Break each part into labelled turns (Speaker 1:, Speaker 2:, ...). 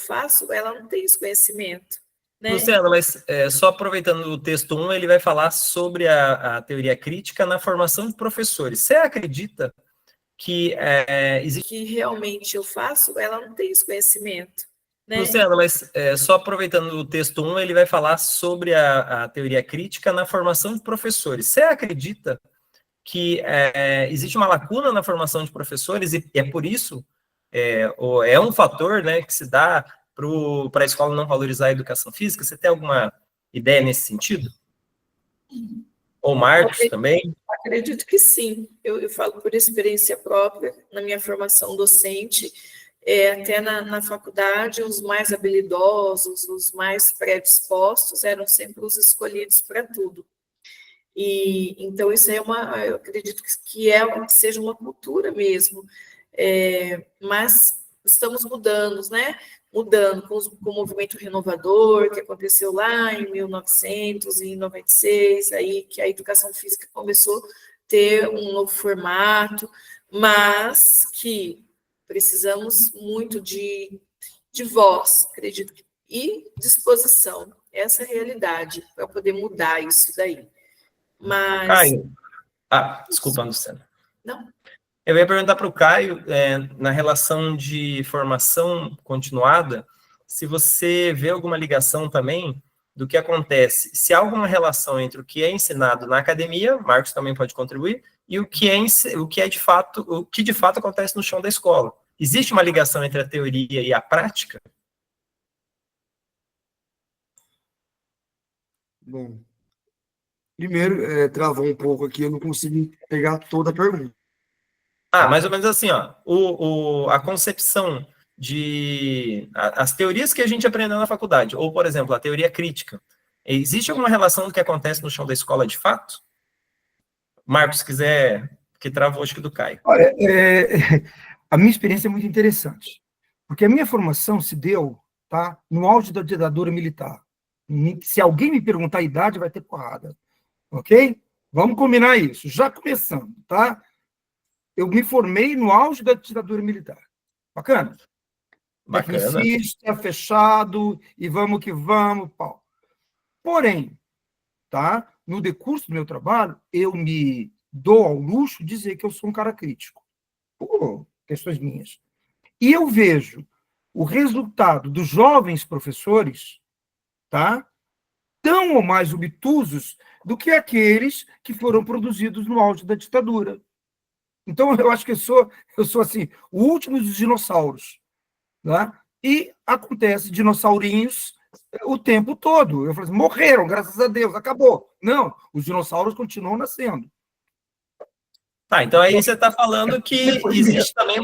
Speaker 1: faço, ela não tem esse conhecimento, né?
Speaker 2: Luciana, mas só aproveitando o texto 1, ele vai falar sobre a teoria crítica na formação de professores. Você acredita que existe...
Speaker 1: Que realmente eu faço, ela não tem esse conhecimento, né?
Speaker 2: Luciana, mas só aproveitando o texto 1, ele vai falar sobre a teoria crítica na formação de professores. Você acredita que existe uma lacuna na formação de professores e é por isso, é um fator, né, que se dá para a escola não valorizar a educação física? Você tem alguma ideia nesse sentido? Ou Marcos também?
Speaker 1: Acredito que sim. Eu falo por experiência própria, na minha formação docente, até na faculdade, os mais habilidosos, os mais predispostos eram sempre os escolhidos para tudo. E então isso eu acredito que seja uma cultura mesmo, mas estamos mudando, né? Mudando com o movimento renovador que aconteceu lá em 1996, aí que a educação física começou a ter um novo formato, mas que precisamos muito de voz, acredito, e disposição, essa é a realidade, para poder mudar isso daí. Mas...
Speaker 2: Caio. Desculpa, Luciana.
Speaker 1: Não.
Speaker 2: Eu ia perguntar para o Caio, na relação de formação continuada, se você vê alguma ligação também do que acontece, se há alguma relação entre o que é ensinado na academia, Marcos também pode contribuir, e o que de fato acontece no chão da escola. Existe uma ligação entre a teoria e a prática?
Speaker 3: Bom, primeiro, travou um pouco aqui, eu não consegui pegar toda a pergunta.
Speaker 2: Mais ou menos assim, ó, a concepção as teorias que a gente aprendeu na faculdade, ou, por exemplo, a teoria crítica, existe alguma relação do que acontece no chão da escola de fato? Marcos, se quiser, que travou, acho que do Caio.
Speaker 4: Olha, a minha experiência é muito interessante, porque a minha formação se deu, tá, no auge da ditadura militar. Se alguém me perguntar a idade, vai ter porrada, ok? Vamos combinar isso, já começando, tá? Eu me formei no auge da ditadura militar. Bacana?
Speaker 2: Bacana.
Speaker 4: Tecnicista, fechado, e vamos que vamos, pau. Porém, tá? No decurso do meu trabalho, eu me dou ao luxo de dizer que eu sou um cara crítico, por questões minhas. E eu vejo o resultado dos jovens professores, tá? Tão ou mais obtusos do que aqueles que foram produzidos no auge da ditadura. Então, eu acho que eu sou assim, o último dos dinossauros. Né? E acontece dinossaurinhos o tempo todo. Eu falei assim, morreram, graças a Deus, acabou. Não, os dinossauros continuam nascendo.
Speaker 2: Então aí você está falando que existe também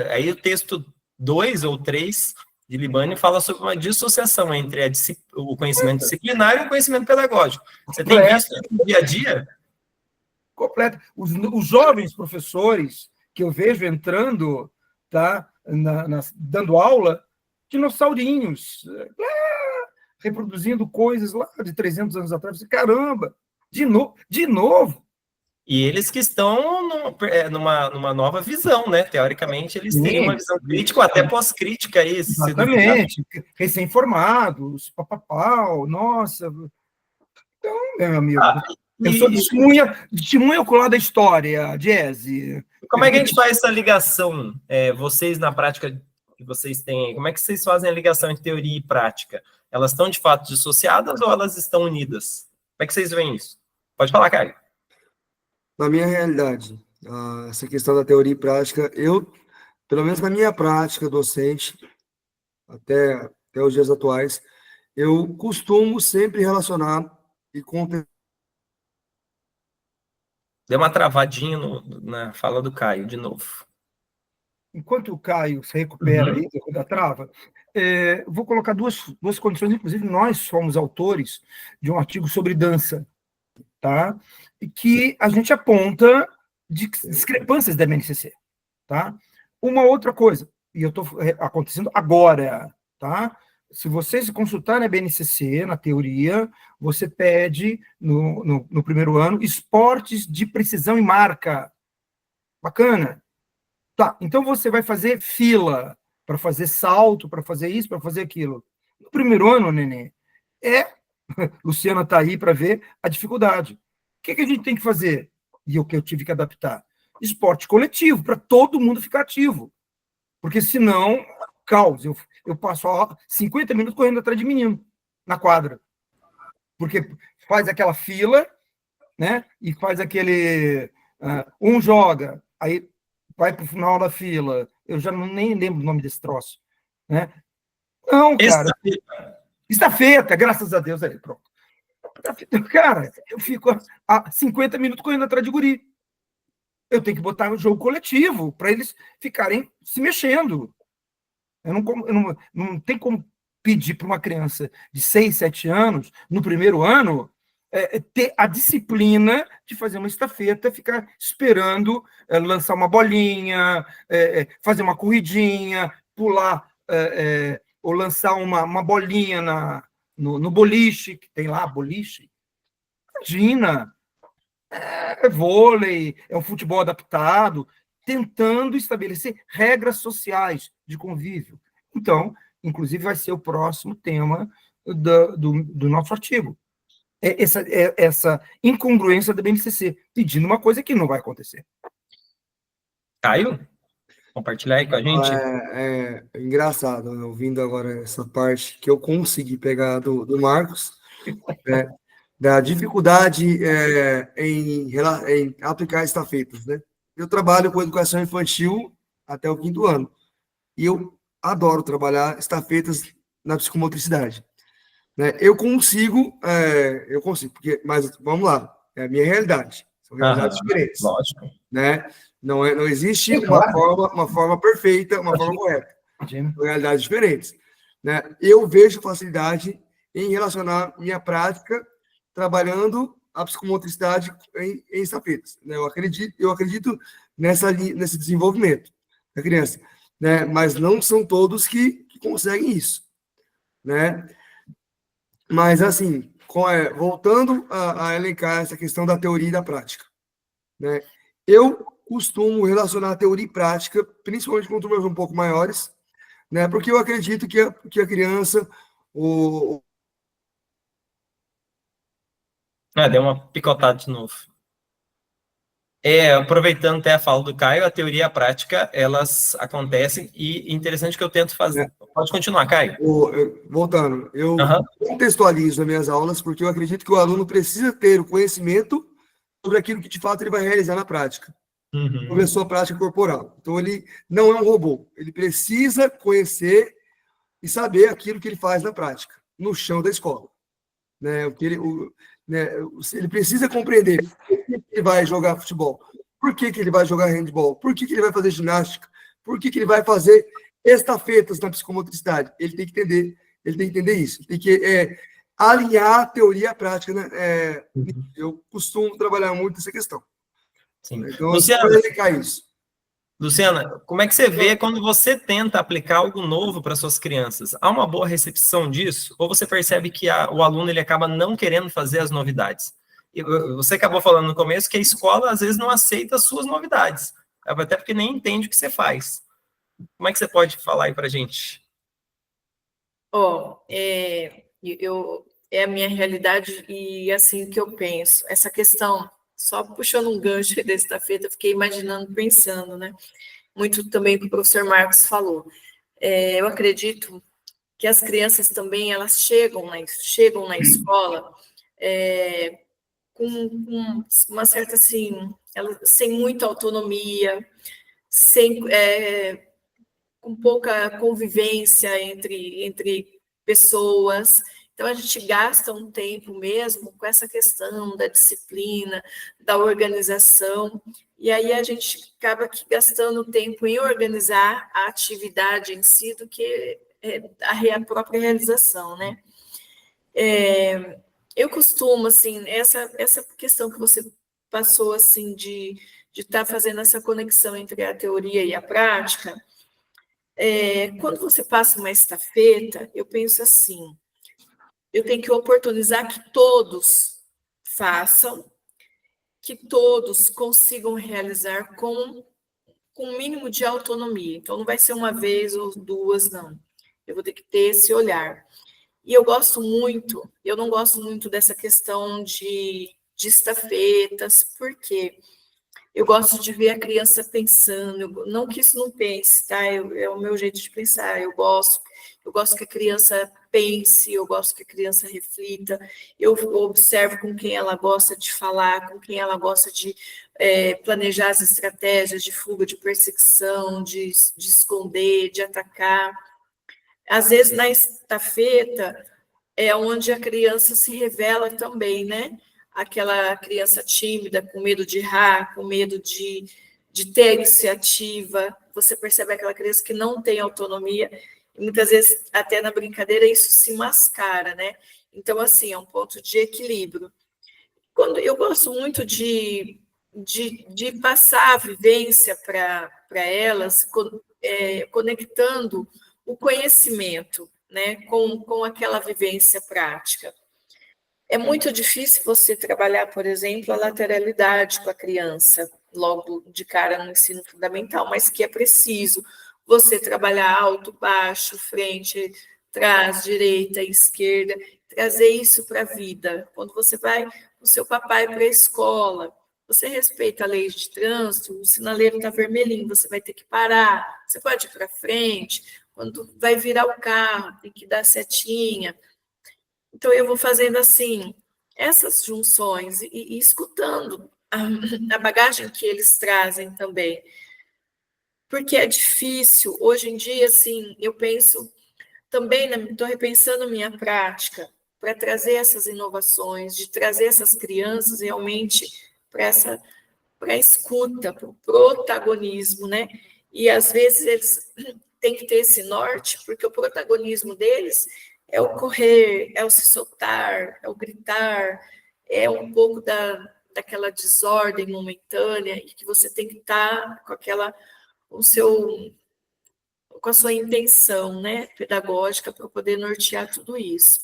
Speaker 2: aí o texto 2 ou 3 de Libani fala sobre uma dissociação entre o conhecimento disciplinar e o conhecimento pedagógico. Você tem visto no dia a dia?
Speaker 4: Completo. Os jovens professores que eu vejo entrando, tá, dando aula, dinossaurinhos, reproduzindo coisas lá de 300 anos atrás. Caramba, de novo.
Speaker 2: E eles que estão numa nova visão, né? Teoricamente, eles teriam uma visão crítica, ou até pós-crítica.
Speaker 4: Exatamente. Recém-formados, papapau, nossa. Então, meu amigo, eu sou testemunha ocular da história, Jesse.
Speaker 2: Como é que a gente faz essa ligação? Vocês, na prática que vocês têm, como é que vocês fazem a ligação entre teoria e prática? Elas estão, de fato, dissociadas ou elas estão unidas? Como é que vocês veem isso? Pode falar, Caio.
Speaker 3: Na minha realidade, essa questão da teoria e prática, pelo menos na minha prática docente, até os dias atuais, eu costumo sempre relacionar e
Speaker 2: Deu uma travadinha na fala do Caio, de novo.
Speaker 4: Enquanto o Caio se recupera aí da trava, vou colocar duas condições, inclusive nós somos autores de um artigo sobre dança, tá? E que a gente aponta de discrepâncias da BNCC, tá? Uma outra coisa, e eu estou acontecendo agora, tá? Se você se consultar na BNCC, na teoria, você pede, no primeiro ano, esportes de precisão e marca. Bacana? Tá, então você vai fazer fila para fazer salto, para fazer isso, para fazer aquilo. No primeiro ano, neném, Luciana está aí para ver a dificuldade. O que a gente tem que fazer? E o que eu tive que adaptar? Esporte coletivo, para todo mundo ficar ativo. Porque senão, caos. Eu passo 50 minutos correndo atrás de menino na quadra. Porque faz aquela fila, né? E faz aquele... um joga, aí vai para o final da fila. Eu já nem lembro o nome desse troço. Né? Não, cara. Estafeta, graças a Deus. Aí, pronto. Cara, eu fico há 50 minutos correndo atrás de guri. Eu tenho que botar um jogo coletivo para eles ficarem se mexendo. Não tem como pedir para uma criança de 6, 7 anos, no primeiro ano, ter a disciplina de fazer uma estafeta, ficar esperando lançar uma bolinha, fazer uma corridinha, pular, ou lançar uma bolinha no boliche, que tem lá boliche. Imagina! É vôlei, é um futebol adaptado, tentando estabelecer regras sociais de convívio. Então, inclusive, vai ser o próximo tema do nosso artigo. Essa incongruência da BNCC, pedindo uma coisa que não vai acontecer.
Speaker 2: Caio, compartilhar aí com a gente.
Speaker 3: É engraçado, né, ouvindo agora essa parte que eu consegui pegar do Marcos, da dificuldade em aplicar estafetas, né? Eu trabalho com educação infantil até o 5º ano, e eu adoro trabalhar estafetas na psicomotricidade. Né? Eu consigo, porque, mas vamos lá, é a minha realidade, são realidades diferentes.
Speaker 2: Lógico.
Speaker 3: Né? Não existe uma forma perfeita, uma forma correta. São realidades diferentes. Né? Eu vejo facilidade em relacionar minha prática trabalhando a psicomotricidade em estafetas. Né? Eu acredito nesse desenvolvimento da criança. Né? Mas não são todos que conseguem isso. Né? Mas, assim, voltando a elencar essa questão da teoria e da prática. Né? Eu costumo relacionar a teoria e prática, principalmente com turmas um pouco maiores, né? Porque eu acredito que a criança...
Speaker 2: Deu uma picotada de novo. Aproveitando até a fala do Caio, a teoria e a prática, elas acontecem, e interessante que eu tento fazer. Pode continuar, Caio.
Speaker 3: Voltando, eu contextualizo as minhas aulas, porque eu acredito que o aluno precisa ter o conhecimento sobre aquilo que, de fato, ele vai realizar na prática, sobre a sua prática corporal. Então, ele não é um robô, ele precisa conhecer e saber aquilo que ele faz na prática, no chão da escola. Né? Ele precisa compreender por que ele vai jogar futebol, por que ele vai jogar handball, por que ele vai fazer ginástica, por que ele vai fazer estafetas na psicomotricidade. Ele tem que entender isso, ele tem que alinhar a teoria à prática. Né? Eu costumo trabalhar muito essa questão.
Speaker 2: Sim.
Speaker 3: Então,
Speaker 2: Luciana, como é que você vê quando você tenta aplicar algo novo para suas crianças? Há uma boa recepção disso? Ou você percebe que o aluno ele acaba não querendo fazer as novidades? Você acabou falando no começo que a escola, às vezes, não aceita as suas novidades, até porque nem entende o que você faz. Como é que você pode falar aí para a gente?
Speaker 1: É a minha realidade e assim que eu penso. Essa questão, só puxando um gancho desse estafeta, eu fiquei imaginando, pensando, né? Muito também o que o professor Marcos falou. Eu acredito que as crianças também, elas chegam na escola com uma certa, assim, sem muita autonomia, com pouca convivência entre pessoas. Então, a gente gasta um tempo mesmo com essa questão da disciplina, da organização, e aí a gente acaba gastando tempo em organizar a atividade em si do que a própria realização, né? Eu costumo, assim, essa questão que você passou, assim, de estar fazendo essa conexão entre a teoria e a prática, quando você passa uma estafeta, eu penso assim, eu tenho que oportunizar que todos façam, que todos consigam realizar com com um mínimo de autonomia. Então, não vai ser uma vez ou duas, não. Eu vou ter que ter esse olhar. E eu não gosto muito dessa questão de estafetas, porque eu gosto de ver a criança pensando, não que isso não pense, tá? É o meu jeito de pensar, eu gosto que a criança pense, eu gosto que a criança reflita, eu observo com quem ela gosta de falar, com quem ela gosta de planejar as estratégias de fuga, de perseguição, de esconder, de atacar. Às vezes, na estafeta, é onde a criança se revela também, né? Aquela criança tímida, com medo de errar, com medo de ter iniciativa. Você percebe aquela criança que não tem autonomia, e muitas vezes, até na brincadeira, isso se mascara, né? Então, assim, é um ponto de equilíbrio. Quando eu gosto muito de passar a vivência para elas, conectando o conhecimento, né, com aquela vivência prática. É muito difícil você trabalhar, por exemplo, a lateralidade com a criança, logo de cara no ensino fundamental, mas que é preciso você trabalhar alto, baixo, frente, trás, direita, esquerda, trazer isso para a vida. Quando você vai com o seu papai para a escola, você respeita a lei de trânsito, o sinaleiro está vermelhinho, você vai ter que parar, você pode ir para frente, quando vai virar o carro, tem que dar setinha. Então, eu vou fazendo assim, essas junções e escutando a bagagem que eles trazem também. Porque é difícil, hoje em dia, assim, eu penso também, estou repensando minha prática para trazer essas inovações, de trazer essas crianças realmente para a escuta, para o protagonismo, né? E às vezes eles têm que ter esse norte, porque o protagonismo deles é o correr, é o se soltar, é o gritar, é um pouco daquela desordem momentânea, e que você tem que estar com a sua intenção, né, pedagógica, para poder nortear tudo isso.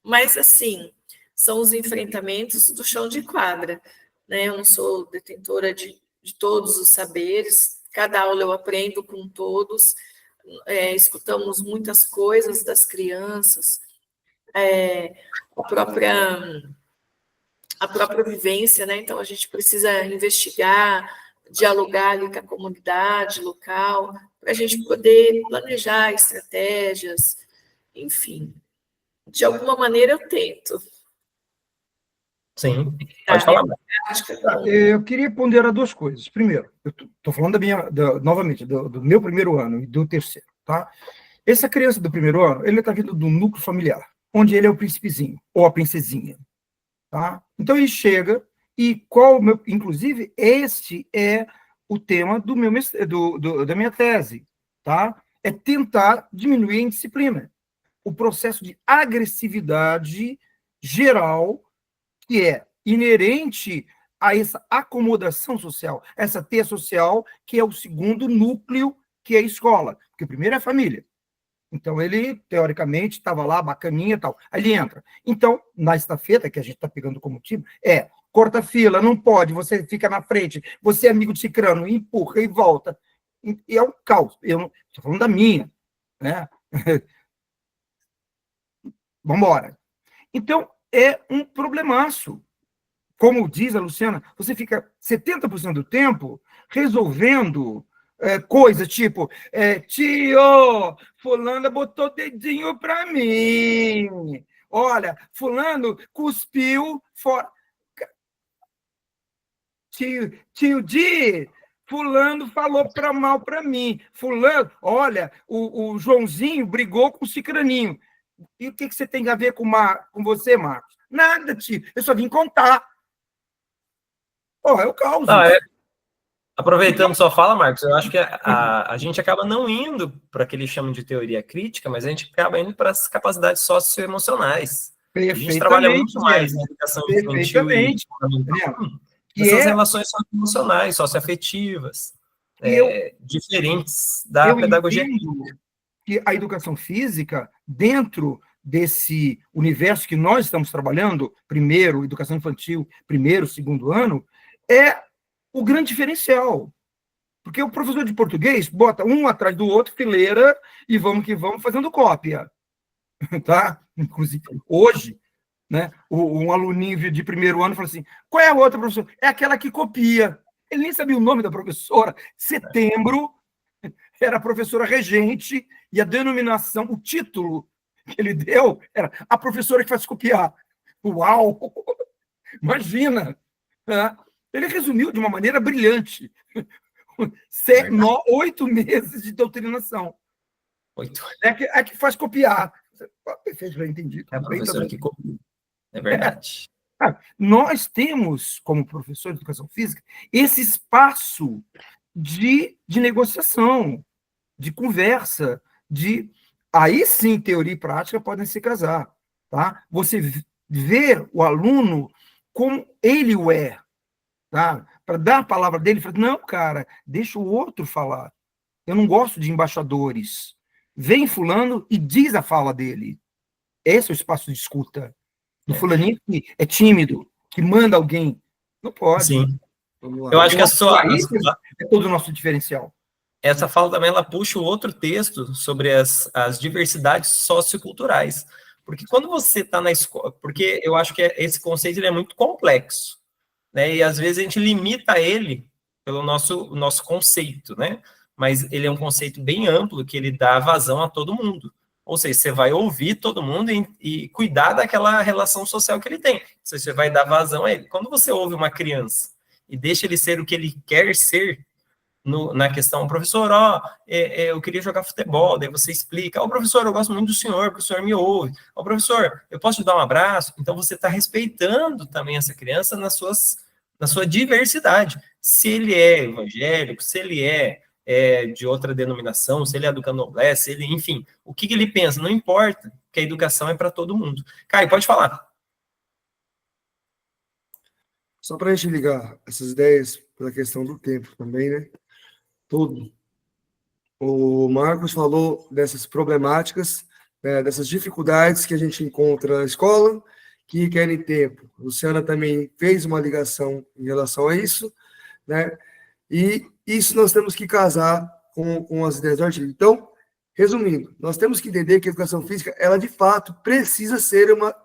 Speaker 1: Mas, assim, são os enfrentamentos do chão de quadra, né? Eu não sou detentora de todos os saberes, cada aula eu aprendo com todos, escutamos muitas coisas das crianças, a própria vivência, né? Então, a gente precisa investigar, dialogar ali com a comunidade local, para a gente poder planejar estratégias, enfim. De alguma maneira, eu tento.
Speaker 2: Sim, pode falar.
Speaker 4: Eu queria ponderar duas coisas. Primeiro, eu estou falando novamente, do meu primeiro ano e do terceiro, tá? Essa criança do primeiro ano, ele está vindo do núcleo familiar, onde ele é o príncipezinho, ou a princesinha, tá? Então, ele chega e inclusive, este é o tema da minha tese, tá? É tentar diminuir a indisciplina, o processo de agressividade geral que é inerente a essa acomodação social, essa teia social, que é o segundo núcleo, que é a escola, porque o primeiro é a família. Então, ele, teoricamente, estava lá, bacaninha e tal. Aí ele entra. Então, na estafeta, que a gente está pegando como time, corta a fila, não pode, você fica na frente, você é amigo de cicrano, empurra e volta. E é um caos. Eu estou falando da minha, né? Vamos embora. Então, é um problemaço. Como diz a Luciana, você fica 70% do tempo resolvendo coisas tipo, tio, fulana botou dedinho para mim. Olha, fulano cuspiu fora. Tio Di, fulano falou mal para mim. Fulano, olha, o Joãozinho brigou com o Cicraninho. E o que você tem a ver com você, Marcos? Nada, tio. Eu só vim contar. É o caos.
Speaker 2: Aproveitando sua fala, Marcos, eu acho que a gente acaba não indo para o que eles chamam de teoria crítica, mas a gente acaba indo para as capacidades socioemocionais. A gente trabalha muito mais na educação infantil e essas relações socioemocionais, socioafetivas, diferentes da pedagogia.
Speaker 4: Que a educação física, dentro desse universo que nós estamos trabalhando, primeiro, educação infantil, primeiro, segundo ano, é o grande diferencial. Porque o professor de português bota um atrás do outro, fileira, e vamos que vamos fazendo cópia. Tá? Inclusive, hoje, né, um aluninho de primeiro ano falou assim, qual é a outra, professora? É aquela que copia. Ele nem sabia o nome da professora. Setembro era a professora regente, e a denominação, o título que ele deu era a professora que faz copiar. Uau! Imagina! Né? Ele resumiu de uma maneira brilhante. 8 meses de doutrinação.
Speaker 2: 8.
Speaker 4: É que faz copiar. Perfeito, já entendi.
Speaker 2: É a professora que copia. É verdade.
Speaker 4: Nós temos, como professor de educação física, esse espaço de negociação, de conversa, aí sim, teoria e prática podem se casar. Tá? Você vê o aluno como ele o é. Tá? Para dar a palavra dele, fala, não, cara, deixa o outro falar. Eu não gosto de embaixadores. Vem fulano e diz a fala dele. Esse é o espaço de escuta. Do fulaninho que é tímido, que manda alguém. Não pode.
Speaker 2: Sim. Eu acho que
Speaker 4: é todo o nosso diferencial.
Speaker 2: Essa fala também, ela puxa o outro texto sobre as diversidades socioculturais. Porque quando você está na escola, porque eu acho que esse conceito ele é muito complexo, né? E às vezes a gente limita ele pelo nosso conceito, né? Mas ele é um conceito bem amplo que ele dá vazão a todo mundo. Ou seja, você vai ouvir todo mundo e cuidar daquela relação social que ele tem. Ou seja, você vai dar vazão a ele. Quando você ouve uma criança e deixa ele ser o que ele quer ser, na questão, professor, eu queria jogar futebol, daí você explica, professor, eu gosto muito do senhor, porque o senhor me ouve, professor, eu posso te dar um abraço? Então você está respeitando também essa criança na sua diversidade. Se ele é evangélico, se ele é de outra denominação, se ele é do candomblé, se ele, enfim, o que ele pensa, não importa, porque a educação é para todo mundo. Caio, pode falar.
Speaker 3: Só para a gente ligar essas ideias pela questão do tempo também, né? Tudo. O Marcos falou dessas problemáticas, né, dessas dificuldades que a gente encontra na escola, que requerem tempo. A Luciana também fez uma ligação em relação a isso, né? E isso nós temos que casar com as ideias do artigo. Então, resumindo, nós temos que entender que a educação física, ela de fato precisa ser uma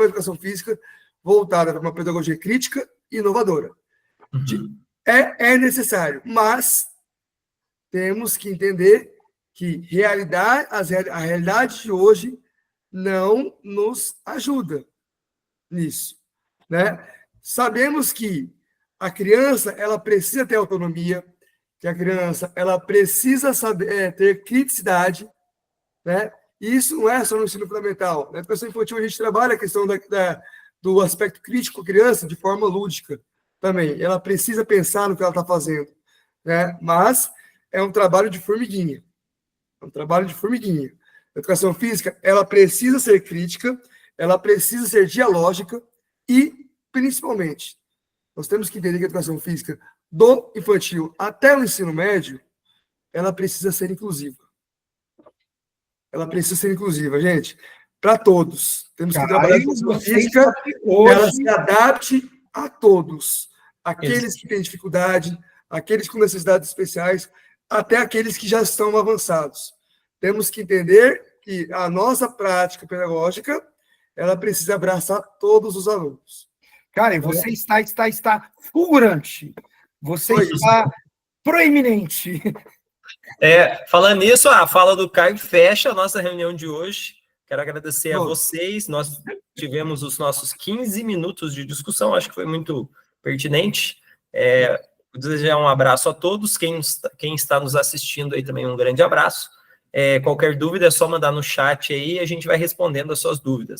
Speaker 3: educação física voltada para uma pedagogia crítica e inovadora. É necessário, mas temos que entender que a realidade de hoje não nos ajuda nisso, né? Sabemos que a criança ela precisa ter autonomia, que a criança ela precisa saber ter criticidade, né? E isso não é só no ensino fundamental. Na educação infantil a gente trabalha a questão do aspecto crítico da criança de forma lúdica também. Ela precisa pensar no que ela está fazendo, né? Mas é um trabalho de formiguinha. É um trabalho de formiguinha. A educação física, ela precisa ser crítica, ela precisa ser dialógica e, principalmente, nós temos que entender que a educação física do infantil até o ensino médio, ela precisa ser inclusiva. Ela precisa ser inclusiva, gente, para todos. Temos que trabalhar a educação física, ela se adapte a todos. Aqueles que têm dificuldade, aqueles com necessidades especiais, até aqueles que já estão avançados. Temos que entender que a nossa prática pedagógica, ela precisa abraçar todos os alunos.
Speaker 4: Cara, e você está fulgurante. Você está proeminente.
Speaker 2: Falando nisso, a fala do Caio fecha a nossa reunião de hoje. Quero agradecer a vocês. Nós tivemos os nossos 15 minutos de discussão, acho que foi muito pertinente. Vou desejar um abraço a todos. Quem está nos assistindo aí também, um grande abraço. Qualquer dúvida é só mandar no chat aí e a gente vai respondendo as suas dúvidas.